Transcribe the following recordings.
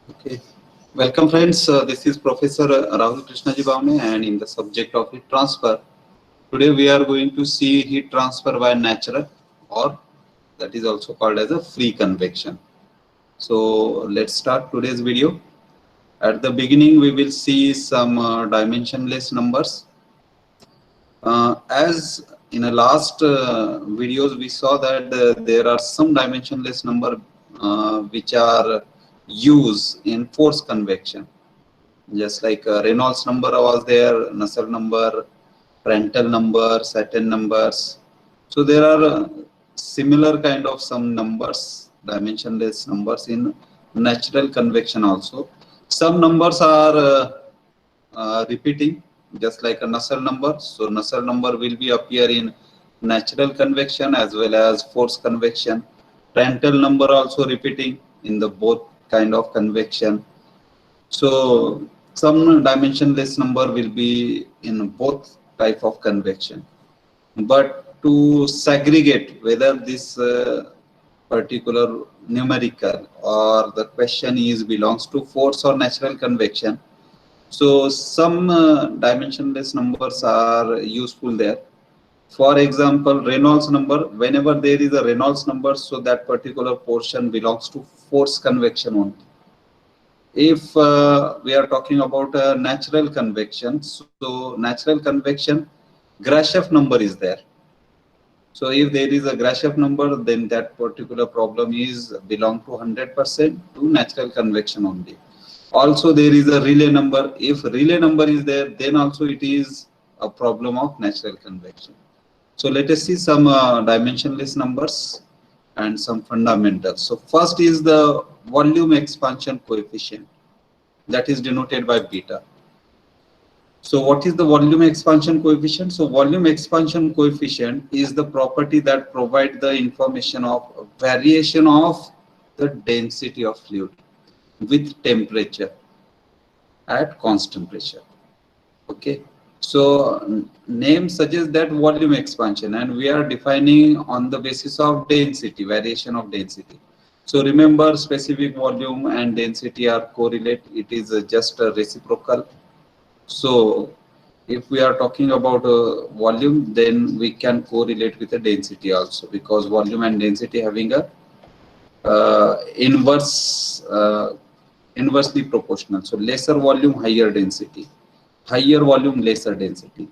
Okay. Welcome friends. This is Professor Rahul Krishnaji Bhavne and in the subject of heat transfer. Today we are going to see heat transfer by natural or that is also called as a free convection. So let's start today's video. At the beginning we will see some dimensionless numbers. As in the last videos we saw that there are some dimensionless number which are used in force convection. Just like Reynolds number was there, Nusselt number, Prandtl number, Saturn numbers. So there are similar kind of some numbers, dimensionless numbers in natural convection also. Some numbers are repeating, just like a Nusselt number. So Nusselt number will be appear in natural convection as well as force convection. Prandtl number also repeating in the both kind of convection. So some dimensionless number will be in both type of convection. But to segregate whether this particular numerical or the question is belongs to force or natural convection. So some dimensionless numbers are useful there. For example, Reynolds number, whenever there is a Reynolds number, so that particular portion belongs to force convection only. If we are talking about natural convection, so natural convection, Grashof number is there. So if there is a Grashof number, then that particular problem is belong to 100% to natural convection only. Also there is a Rayleigh number. If Rayleigh number is there, then also it is a problem of natural convection. So let us see some dimensionless numbers and some fundamentals. So first is the volume expansion coefficient, that is denoted by beta. So what is the volume expansion coefficient? So volume expansion coefficient is the property that provides the information of variation of the density of fluid with temperature at constant pressure. Okay. So name suggests that volume expansion, and we are defining on the basis of density, variation of density. So remember, specific volume and density are correlate. It is just a reciprocal. So if we are talking about volume, then we can correlate with the density also, because volume and density having a inversely proportional. So lesser volume, higher density. Higher volume, lesser density.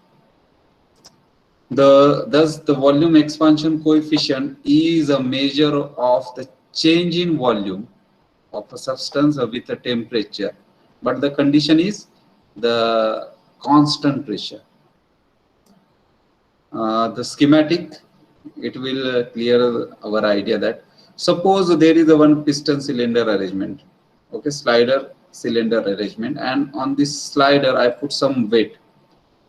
Thus the volume expansion coefficient is a measure of the change in volume of a substance with a temperature, but the condition is the constant pressure. The schematic, it will clear our idea that suppose there is a one piston cylinder arrangement, okay, slider cylinder arrangement, and on this slider I put some weight.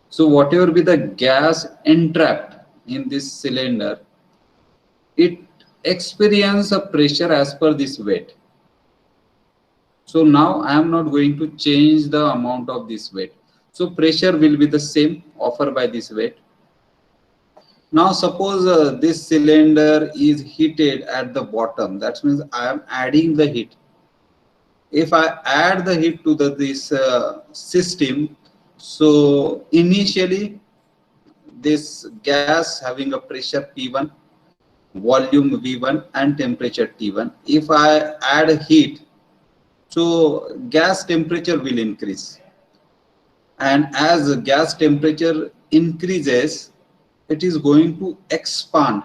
So whatever be the gas entrapped in this cylinder, it experience a pressure as per this weight. So now I am not going to change the amount of this weight. So pressure will be the same offered by this weight. Now suppose this cylinder is heated at the bottom. That means I am adding the heat. If I add the heat to this system, so initially this gas having a pressure P1, volume V1 and temperature T1. If I add heat, so gas temperature will increase. And as gas temperature increases, it is going to expand.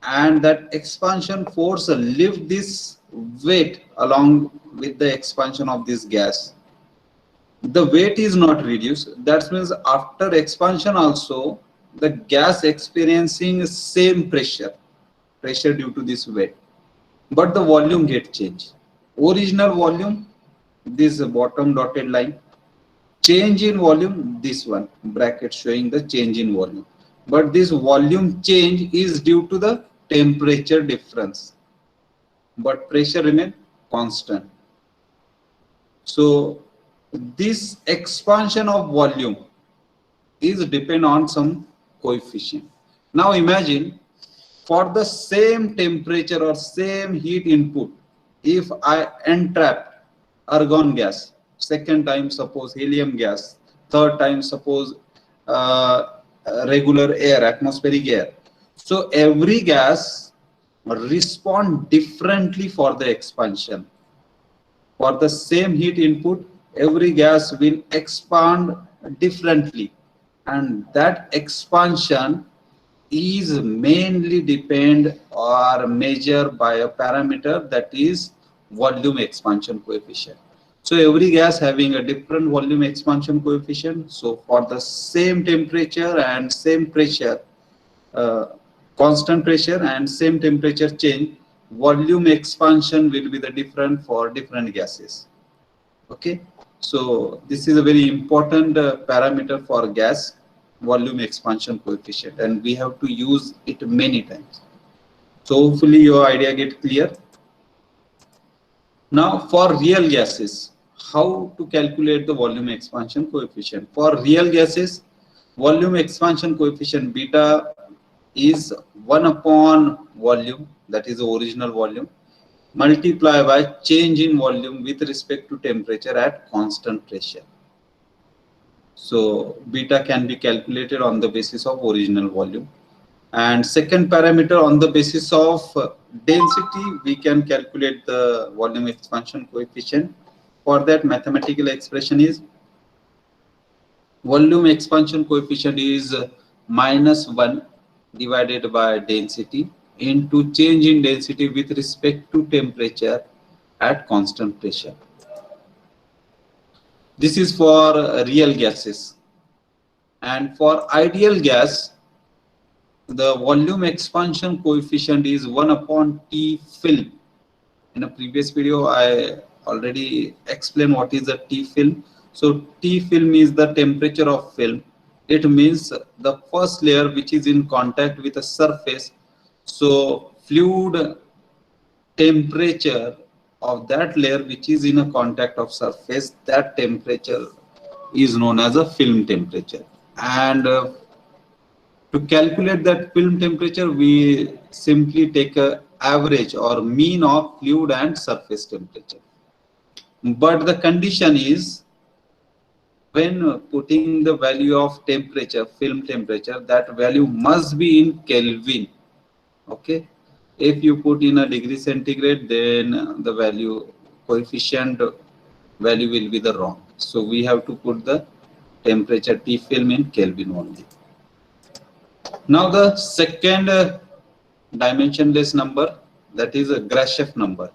And that expansion force lift this weight along with the expansion of this gas. The weight is not reduced. That means after expansion also the gas experiencing same pressure due to this weight, but the volume get changed. Original volume, this bottom dotted line, change in volume, this one bracket showing the change in volume, but this volume change is due to the temperature difference, but pressure remain constant. So this expansion of volume is depend on some coefficient. Now imagine for the same temperature or same heat input, if I entrap argon gas, second time suppose helium gas, third time suppose regular air, atmospheric air. So every gas respond differently for the expansion. For the same heat input, every gas will expand differently, and that expansion is mainly depend or measured by a parameter, that is volume expansion coefficient. So every gas having a different volume expansion coefficient. So for the same temperature and same pressure, uh, constant pressure and same temperature change, volume expansion will be the different for different gases. Okay, so this is a very important parameter for gas, volume expansion coefficient, and we have to use it many times. So hopefully your idea get clear. Now for real gases, how to calculate the volume expansion coefficient? For real gases, volume expansion coefficient beta is 1 upon volume, that is the original volume, multiply by change in volume with respect to temperature at constant pressure. So beta can be calculated on the basis of original volume. And second parameter, on the basis of density, we can calculate the volume expansion coefficient. For that, mathematical expression is volume expansion coefficient is -1 divided by density into change in density with respect to temperature at constant pressure. This is for real gases. And for ideal gas, the volume expansion coefficient is 1 upon T film. In a previous video, I already explained what is a T film. So T film is the temperature of film. It means the first layer which is in contact with a surface. So fluid temperature of that layer which is in a contact of surface, that temperature is known as a film temperature. And to calculate that film temperature, we simply take a average or mean of fluid and surface temperature. But the condition is, when putting the value of temperature, film temperature, that value must be in Kelvin. Okay. If you put in a degree centigrade, then the value coefficient value will be the wrong. So we have to put the temperature T film in Kelvin only. Now the second dimensionless number, that is a Grashof number.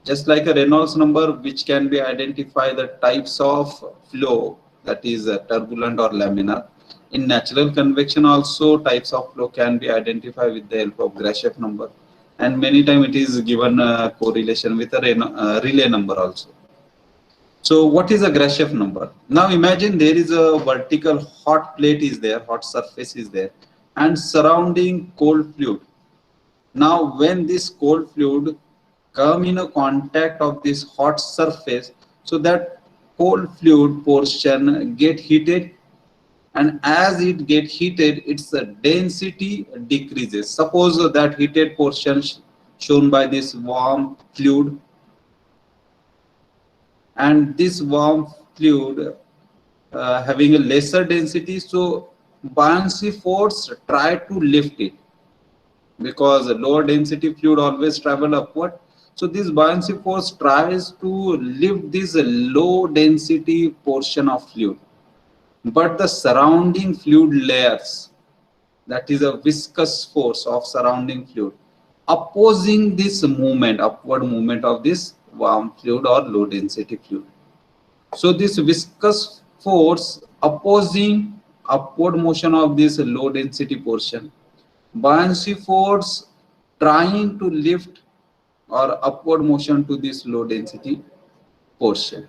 Just like a Reynolds number, which can be identified the types of flow, that is turbulent or laminar. In natural convection also, types of flow can be identified with the help of Grashof number, and many times it is given a correlation with a Rayleigh number also. So what is a Grashof number? Now imagine there is a vertical hot plate is there, hot surface is there, and surrounding cold fluid. Now when this cold fluid come in a contact of this hot surface, so that cold fluid portion get heated, and as it get heated, its density decreases. Suppose that heated portion shown by this warm fluid, and this warm fluid having a lesser density, so buoyancy force try to lift it, because lower density fluid always travel upward. So this buoyancy force tries to lift this low density portion of fluid, but the surrounding fluid layers, that is a viscous force of surrounding fluid, opposing this movement, upward movement of this warm fluid or low density fluid. So this viscous force opposing upward motion of this low density portion, buoyancy force trying to lift or upward motion to this low density portion.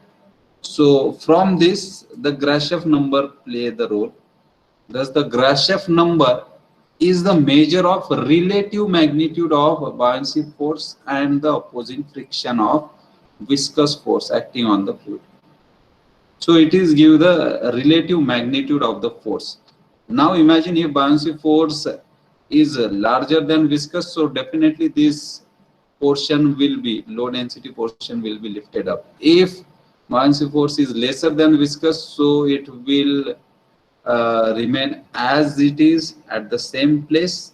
So from this, the Grashof number play the role. Thus the Grashof number is the measure of relative magnitude of buoyancy force and the opposing friction of viscous force acting on the fluid. So it is give the relative magnitude of the force. Now imagine if buoyancy force is larger than viscous, so definitely this portion will be, low density portion will be lifted up. If buoyancy force is lesser than viscous, so it will remain as it is at the same place,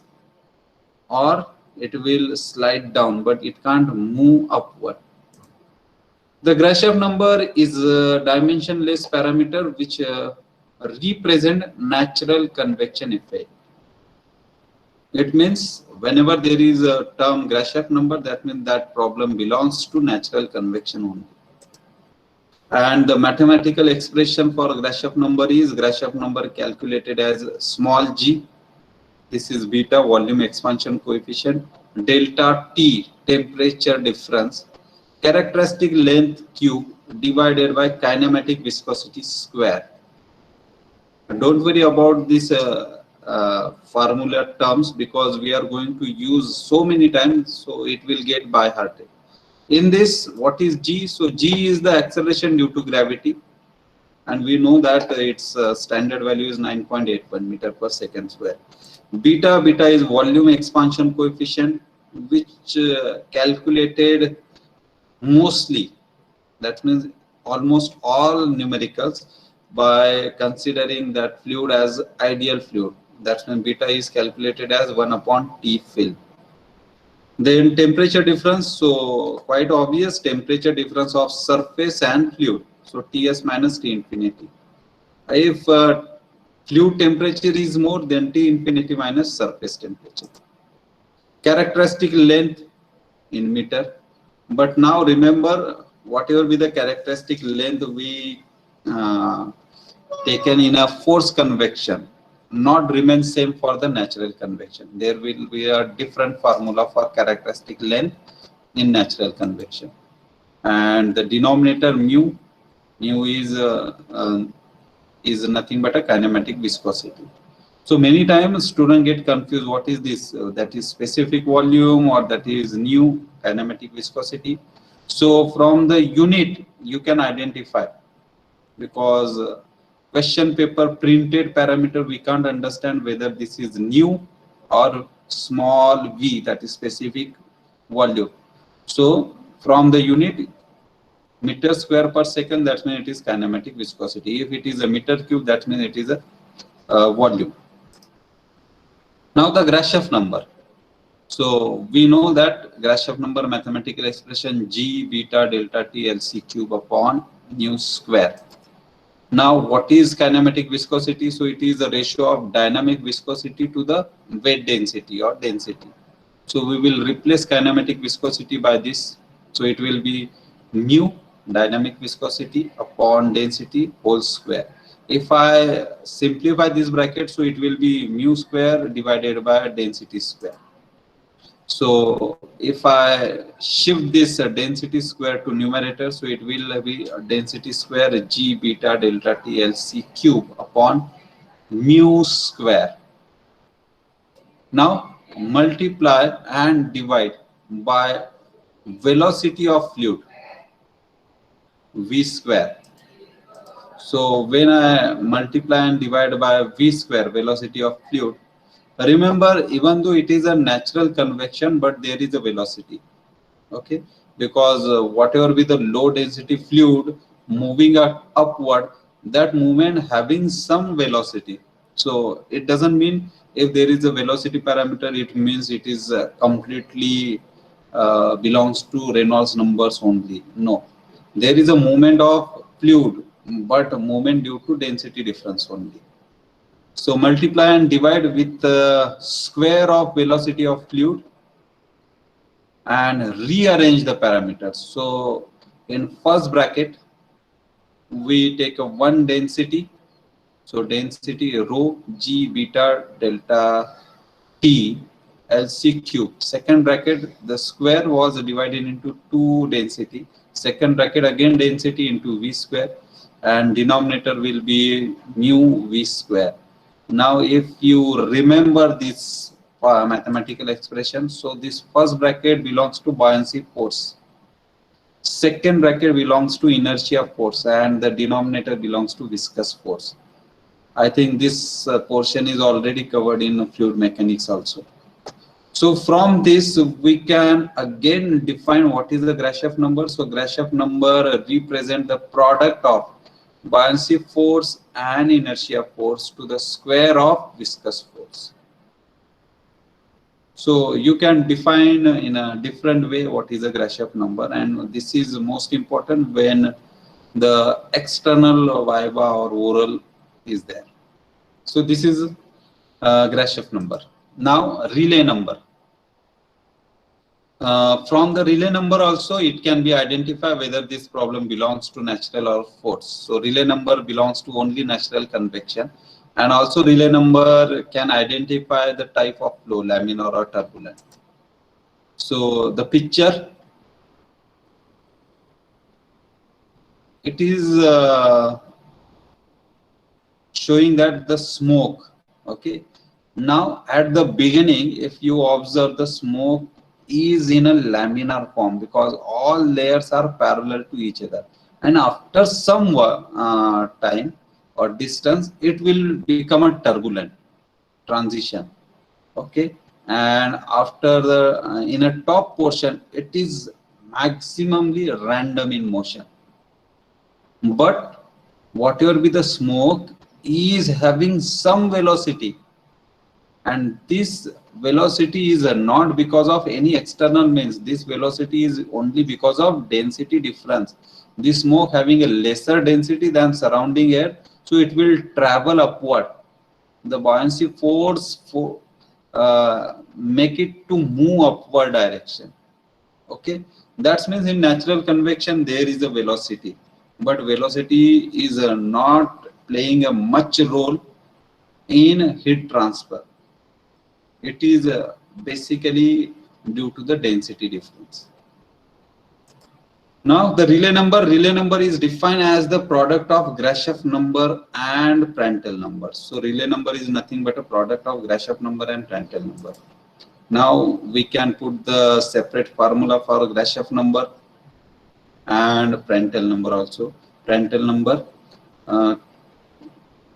or it will slide down, but it can't move upward. The Grashof number is a dimensionless parameter which represent natural convection effect. It means whenever there is a term Grashof number, that means that problem belongs to natural convection only. And the mathematical expression for Grashof number is Grashof number calculated as small g. This is beta, volume expansion coefficient, delta T, temperature difference, characteristic length cube divided by kinematic viscosity square. Don't worry about this formula terms, because we are going to use so many times, so it will get by hearted. In this, what is g? So g is the acceleration due to gravity, and we know that its standard value is 9.81 meter per second square. Beta is volume expansion coefficient, which calculated mostly, that means almost all numericals, by considering that fluid as ideal fluid. That means beta is calculated as 1 upon T film. Then temperature difference, so quite obvious, temperature difference of surface and fluid, so Ts minus T infinity. If fluid temperature is more, then T infinity minus surface temperature. Characteristic length in meter, but now remember, whatever be the characteristic length we taken in a forced convection, not remain same for the natural convection. There will be a different formula for characteristic length in natural convection. And the denominator mu is nothing but a kinematic viscosity. So many times students get confused, what is this? That is specific volume or that is new kinematic viscosity. So from the unit you can identify, because question paper printed parameter we can't understand whether this is new or small v, that is specific volume. So from the unit meter square per second, that means it is kinematic viscosity. If it is a meter cube, that means it is a volume. Now the Grashof number. So we know that Grashof number mathematical expression g beta delta T LC cube upon mu square. Now what is kinematic viscosity? So it is the ratio of dynamic viscosity to the weight density or density. So we will replace kinematic viscosity by this. So it will be mu dynamic viscosity upon density whole square. If I simplify this bracket, so it will be mu square divided by density square. So if I shift this density square to numerator, so it will be density square g beta delta T LC cube upon mu square. Now multiply and divide by velocity of fluid v square. So when I multiply and divide by v square, velocity of fluid, remember, even though it is a natural convection, but there is a velocity, okay, because whatever be the low density fluid moving upward, that movement having some velocity. So it doesn't mean if there is a velocity parameter, it means it is completely belongs to Reynolds numbers only. No, there is a movement of fluid, but a movement due to density difference only. So multiply and divide with the square of velocity of fluid and rearrange the parameters. So in first bracket we take a one density, so density rho g beta delta T LC cube. Second bracket, the square was divided into two density. Second bracket again density into v square, and denominator will be mu v square. Now if you remember this mathematical expression, so this first bracket belongs to buoyancy force, second bracket belongs to inertia force, and the denominator belongs to viscous force. I think this portion is already covered in fluid mechanics also. So from this, we can again define what is the Grashof number. So Grashof number represent the product of buoyancy force and inertia force to the square of viscous force. So you can define in a different way what is a Grashof number, and this is most important when the external viva or oral is there. So this is Grashof number. Now relay number. From the relay number also, it can be identified whether this problem belongs to natural or force. So relay number belongs to only natural convection, and also relay number can identify the type of flow, laminar or turbulent. So the picture, it is showing that the smoke. Okay, now at the beginning, if you observe, the smoke is in a laminar form because all layers are parallel to each other, and after some time or distance, it will become a turbulent transition. Okay, and after the in a top portion, it is maximally random in motion, but whatever be the smoke is having some velocity, and this velocity is not because of any external means. This velocity is only because of density difference. This smoke having a lesser density than surrounding air, so it will travel upward. The buoyancy force for make it to move upward direction. Okay, that means in natural convection there is a velocity, but velocity is not playing a much role in heat transfer. It is basically due to the density difference. Now the relay number is defined as the product of Grashof number and Prandtl number. So relay number is nothing but a product of Grashof number and Prandtl number. Now we can put the separate formula for Grashof number and Prandtl number also. Prandtl number,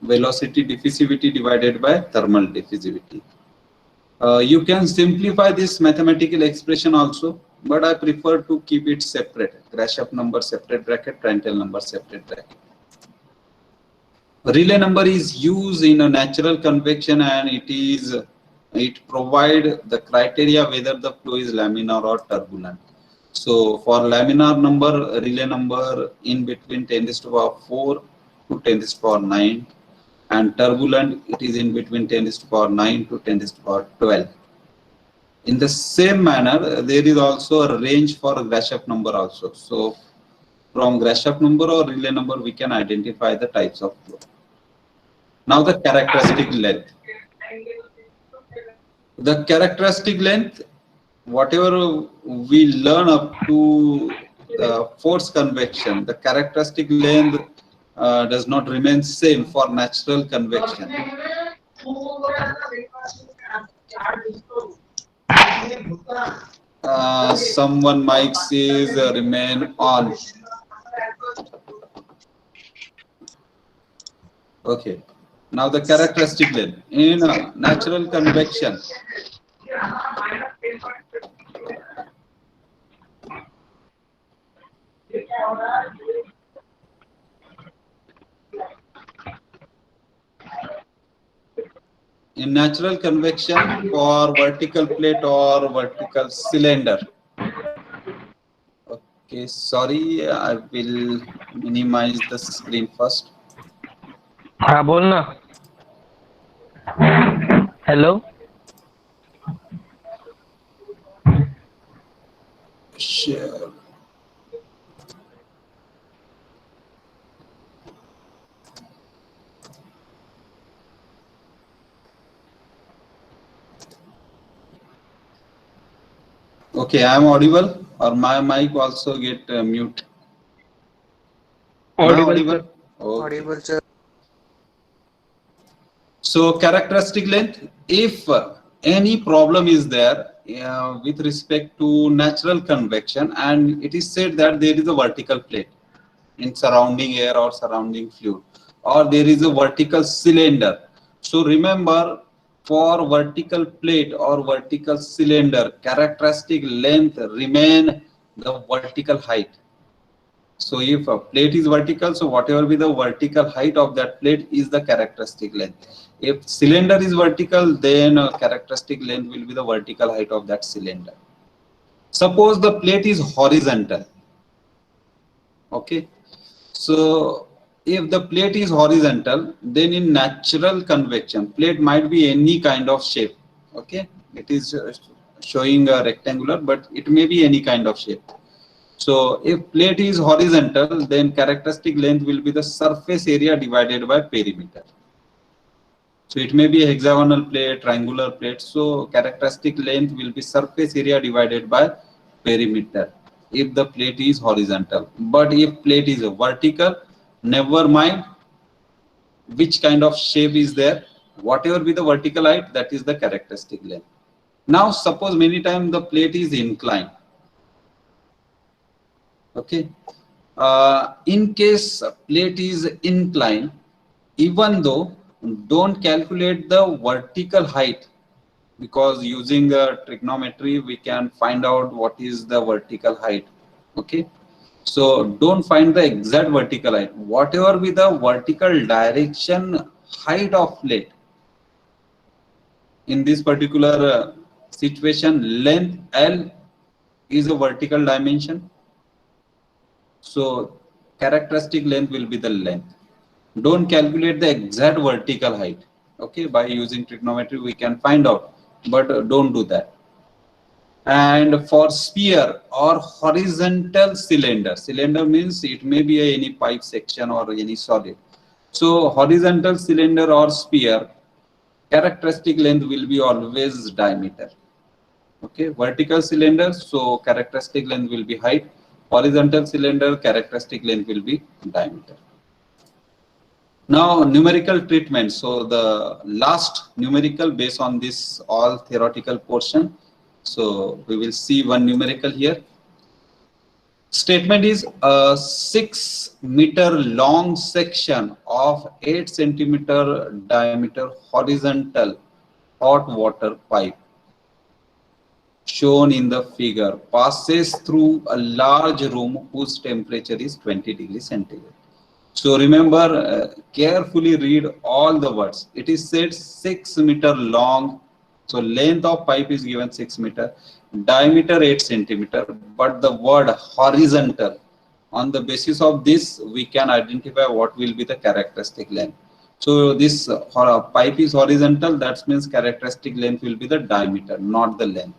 velocity diffusivity divided by thermal diffusivity. You can simplify this mathematical expression also, but I prefer to keep it separate. Grashof number separate bracket, Prandtl number separate bracket. Relay number is used in a natural convection, and it provide the criteria whether the flow is laminar or turbulent. So for laminar number, relay number in between 10 to the power 4 to 10 to the power 9. And turbulent, it is in between 10 to the power 9 to 10 to the power 12. In the same manner, there is also a range for Grashof number also. So from Grashof number or relay number, we can identify the types of flow. Now the characteristic length. The characteristic length, whatever we learn up to force convection, the characteristic length does not remain same for natural convection. Someone mic says remain on. Okay. Now the characteristic length in natural convection. In natural convection, for vertical plate or vertical cylinder. Okay, sorry, I will minimize the screen first. हाँ बोल ना. Hello. Share. Okay, I am audible, or my mic also get mute? Audible. Okay. Audible, sir. So characteristic length, if any problem is there with respect to natural convection, and it is said that there is a vertical plate in surrounding air or surrounding fluid, or there is a vertical cylinder. So remember, for vertical plate or vertical cylinder, characteristic length remain the vertical height. So if a plate is vertical, so whatever be the vertical height of that plate is the characteristic length. If cylinder is vertical, then characteristic length will be the vertical height of that cylinder. Suppose the plate is horizontal. Okay. So if the plate is horizontal, then in natural convection, plate might be any kind of shape. Okay. It is showing a rectangular, but it may be any kind of shape. So if plate is horizontal, then characteristic length will be the surface area divided by perimeter. So it may be a hexagonal plate, triangular plate. So characteristic length will be surface area divided by perimeter if the plate is horizontal. But if plate is vertical, never mind which kind of shape is there, whatever be the vertical height, that is the characteristic length. Now suppose many times the plate is inclined. Okay. In case plate is inclined, even though don't calculate the vertical height, because using trigonometry we can find out what is the vertical height. Okay. So don't find the exact vertical height. Whatever be the vertical direction height of plate, in this particular situation, length L is a vertical dimension. So characteristic length will be the length. Don't calculate the exact vertical height. Okay, by using trigonometry we can find out, but don't do that. And for sphere or horizontal cylinder, cylinder means it may be any pipe section or any solid. So horizontal cylinder or sphere, characteristic length will be always diameter. Okay, vertical cylinder, so characteristic length will be height. Horizontal cylinder, characteristic length will be diameter. Now numerical treatment. So the last numerical based on this all theoretical portion. So we will see one numerical here. Statement is a 6 meter long section of 8 centimeter diameter horizontal hot water pipe shown in the figure passes through a large room whose temperature is 20 degrees centigrade. So remember, carefully read all the words. It is said 6 meter long. So length of pipe is given 6 meter, diameter 8 centimeter, but the word horizontal. On the basis of this, we can identify what will be the characteristic length. So this pipe is horizontal. That means characteristic length will be the diameter, not the length.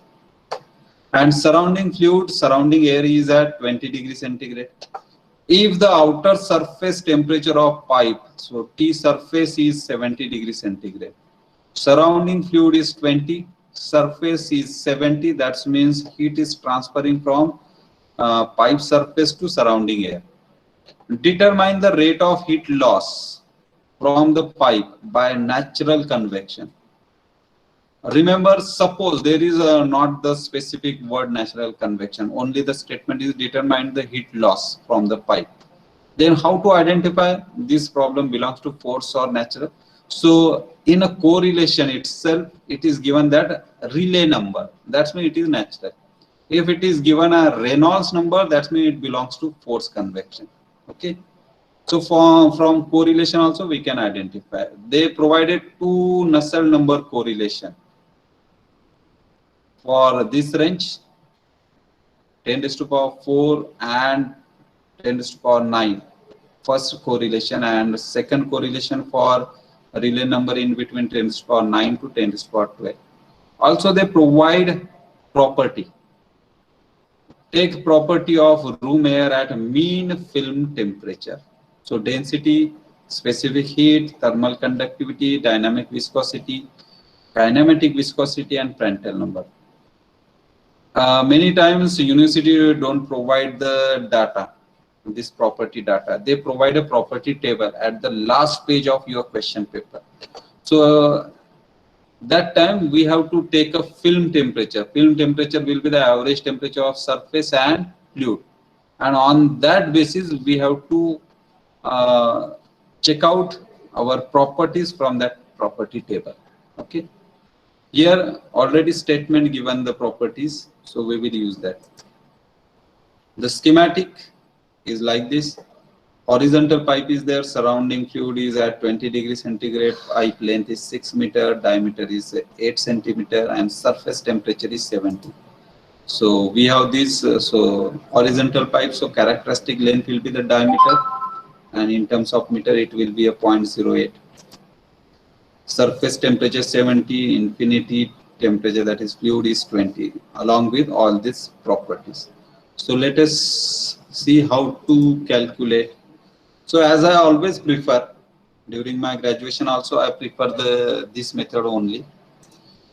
And surrounding fluid, surrounding air is at 20 degrees centigrade. If the outer surface temperature of pipe, so T surface is 70 degrees centigrade, surrounding fluid is 20, surface is 70, that means heat is transferring from pipe surface to surrounding air. Determine the rate of heat loss from the pipe by natural convection. Remember, suppose there is not the specific word natural convection, only the statement is determine the heat loss from the pipe. Then how to identify this problem belongs to force or natural? So in a correlation itself, it is given that Rayleigh number, that means it is natural. If it is given a Reynolds number, that means it belongs to force convection. Okay. So from correlation also we can identify. They provided two Nusselt number correlation. For this range, 10 to the power 4 and 10 to the power 9, first correlation, and second correlation for Rayleigh number in between 10 to the power 9 to 10 to the power 12. Also they provide property. Take property of room air at mean film temperature. So density, specific heat, thermal conductivity, dynamic viscosity, kinematic viscosity, and Prandtl number. Many times university don't provide the data, this property data. They provide a property table at the last page of your question paper. So that time we have to take a film temperature. Film temperature will be the average temperature of surface and fluid. And on that basis, we have to check out our properties from that property table. Okay. Here already statement given the properties, so we will use that. The schematic is like this. Horizontal pipe is there, surrounding fluid is at 20 degrees centigrade, pipe length is 6 meter, diameter is 8 centimeter, and surface temperature is 70. So we have this, so horizontal pipe, so characteristic length will be the diameter, and in terms of meter it will be a 0.08. Surface temperature 70, infinity temperature, that is fluid, is 20, along with all these properties. So let us see how to calculate. So as I always prefer, during my graduation also I prefer this method only.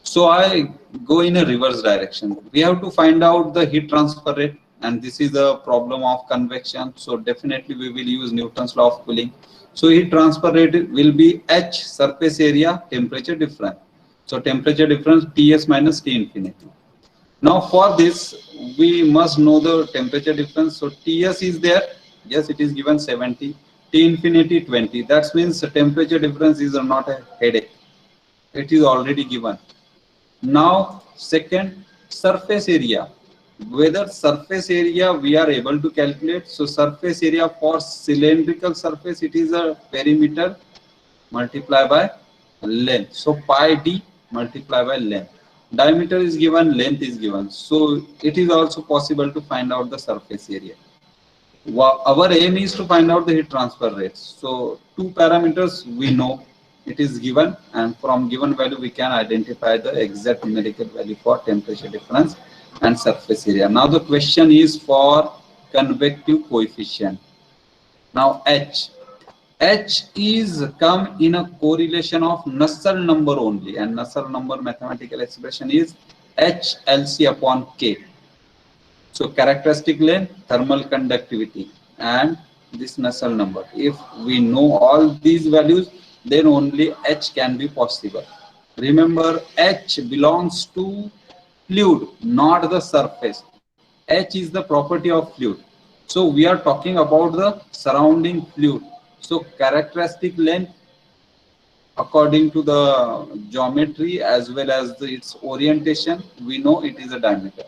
So I go in a reverse direction. We have to find out the heat transfer rate, and this is a problem of convection. So definitely we will use Newton's law of cooling. So heat transfer rate will be H, surface area, temperature difference. So temperature difference Ts minus T infinity. Now for this we must know the temperature difference. So Ts is there. Yes, it is given 70. T infinity 20. That means the temperature difference is not a headache. It is already given. Now second, surface area. Whether surface area we are able to calculate. So surface area for cylindrical surface, it is a perimeter multiplied by length. So pi d multiplied by length. Diameter is given, length is given. So it is also possible to find out the surface area. Our aim is to find out the heat transfer rates. So two parameters we know, it is given, and from given value we can identify the exact numerical value for temperature difference and surface area. Now the question is for convective coefficient. Now H is come in a correlation of Nusselt number only, and Nusselt number mathematical expression is HLC upon K. So characteristic length, thermal conductivity, and this Nusselt number. If we know all these values, then only H can be possible. Remember, H belongs to fluid, not the surface. H is the property of fluid. So we are talking about the surrounding fluid. So characteristic length, according to the geometry as well as its orientation, we know it is a diameter.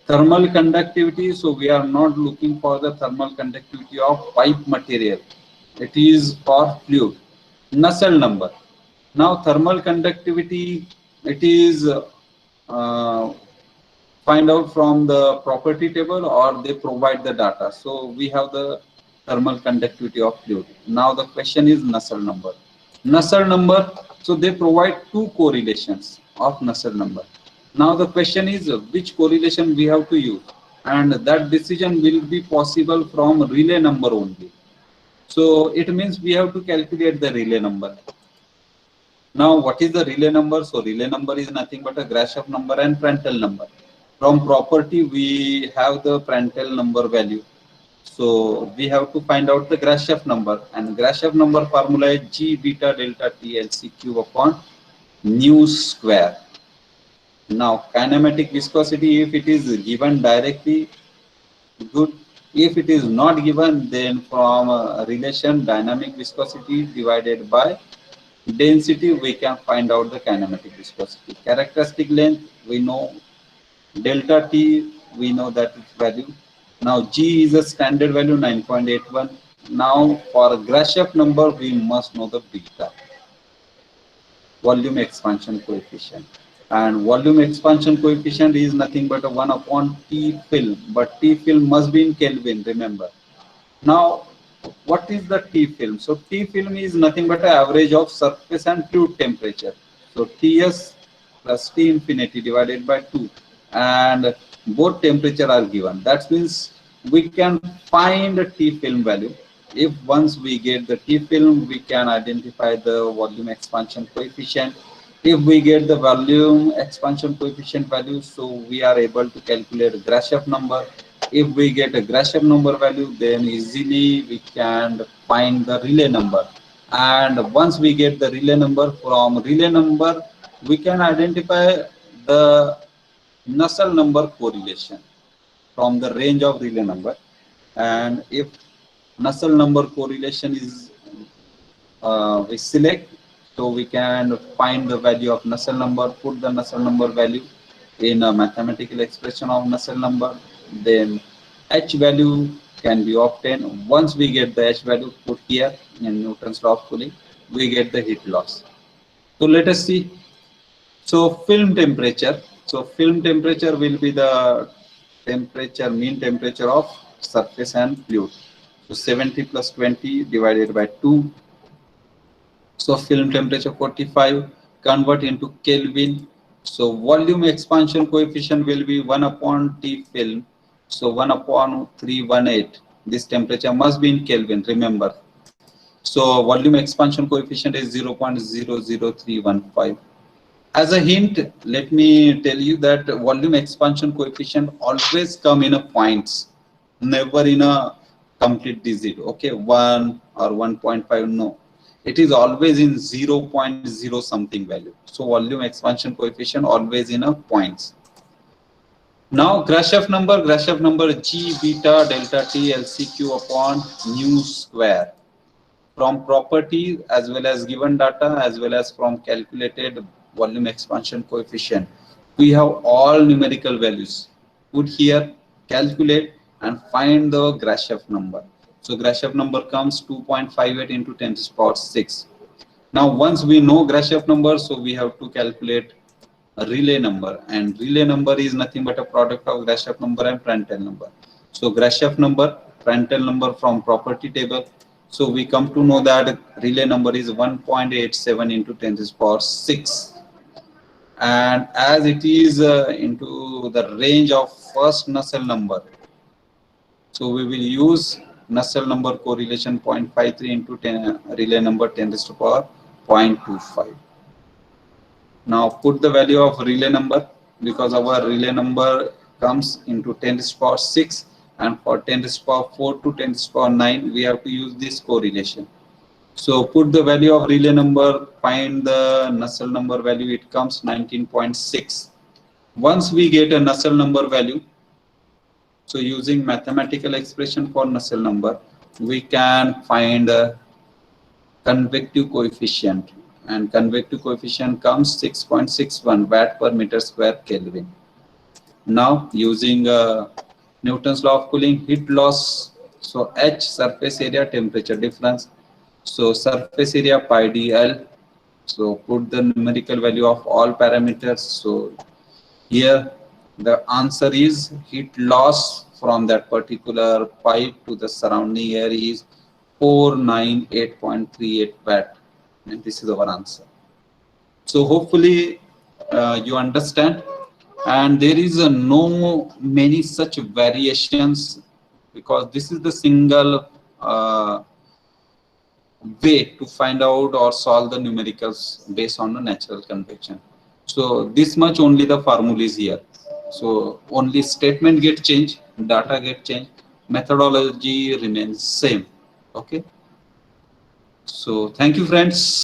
Thermal conductivity, so we are not looking for the thermal conductivity of pipe material. It is for fluid. Nusselt number. Now thermal conductivity, it is find out from the property table, or they provide the data. So we have the thermal conductivity of fluid. Now the question is Nusselt number. Nusselt number, so they provide two correlations of Nusselt number. Now the question is which correlation we have to use, and that decision will be possible from Rayleigh number only. So it means we have to calculate the Rayleigh number. Now what is the Rayleigh number? So Rayleigh number is nothing but a Grashof number and Prandtl number. From property we have the Prandtl number value. So we have to find out the Grashof number, and Grashof number formula is G beta delta T LC cube upon nu square. Now kinematic viscosity, if it is given directly, good. If it is not given, then from relation dynamic viscosity divided by density we can find out the kinematic viscosity. Characteristic length we know, delta T we know that its value. Now G is a standard value 9.81. Now for Grashof number we must know the beta, volume expansion coefficient. And volume expansion coefficient is nothing but a 1 upon T film, but T film must be in Kelvin, remember. Now what is the T film? So T film is nothing but an average of surface and fluid temperature. So Ts plus T infinity divided by 2, and both temperature are given. That means we can find the T film value. If once we get the T film, we can identify the volume expansion coefficient. If we get the volume expansion coefficient value, so we are able to calculate Grashof number. If we get a Grashof number value, then easily we can find the Rayleigh number. And once we get the Rayleigh number, from Rayleigh number we can identify the Nusselt number correlation from the range of Rayleigh number. And if Nusselt number correlation is we select, So we can find the value of Nusselt number, put the Nusselt number value in a mathematical expression of Nusselt number. Then H value can be obtained. Once we get the H value put here in Newton's law of cooling, we get the heat loss. So let us see. So film temperature. So film temperature will be the temperature, mean temperature of surface and fluid. So 70 plus 20 divided by 2. So film temperature 45, convert into Kelvin. So volume expansion coefficient will be 1 upon T film. So 1 upon 318. This temperature must be in Kelvin, remember. So volume expansion coefficient is 0.00315. As a hint, let me tell you that volume expansion coefficient always come in a points, never in a complete digit. Okay, 1 or 1.5, no. It is always in 0.0 something value. So volume expansion coefficient always in a points. Now Grashof number G beta delta T LCQ upon nu square. From property as well as given data as well as from calculated volume expansion coefficient, we have all numerical values. Put here, calculate and find the Grashof number. So Grashof number comes 2.58 into 10 to the power 6. Now once we know Grashof number, so we have to calculate a Rayleigh number, and Rayleigh number is nothing but a product of Grashof number and Prandtl number. So Grashof number, Prandtl number from property table. So we come to know that Rayleigh number is 1.87 into 10 to the power 6. And as it is into the range of first Nusselt number, so we will use Nusselt number correlation 0.53 into 10, Rayleigh number 10 to the power 0.25. Now put the value of Rayleigh number, because our Rayleigh number comes into 10 to the power 6, and for 10 to the power 4 to 10 to the power 9 we have to use this correlation. So put the value of Rayleigh number, find the Nusselt number value, it comes 19.6. Once we get a Nusselt number value, so using mathematical expression for Nusselt number, we can find a convective coefficient, and convective coefficient comes 6.61 watt per meter square Kelvin. Now using Newton's law of cooling, heat loss, so H surface area temperature difference, so surface area pi dl. So put the numerical value of all parameters. So here the answer is heat loss from that particular pipe to the surrounding air is 498.38 watt, and this is our answer. So hopefully you understand, and there is no many such variations, because this is the single way to find out or solve the numericals based on the natural convection. So this much only the formula is here. So only statement get changed, data get changed, methodology remains same. Okay. So thank you friends.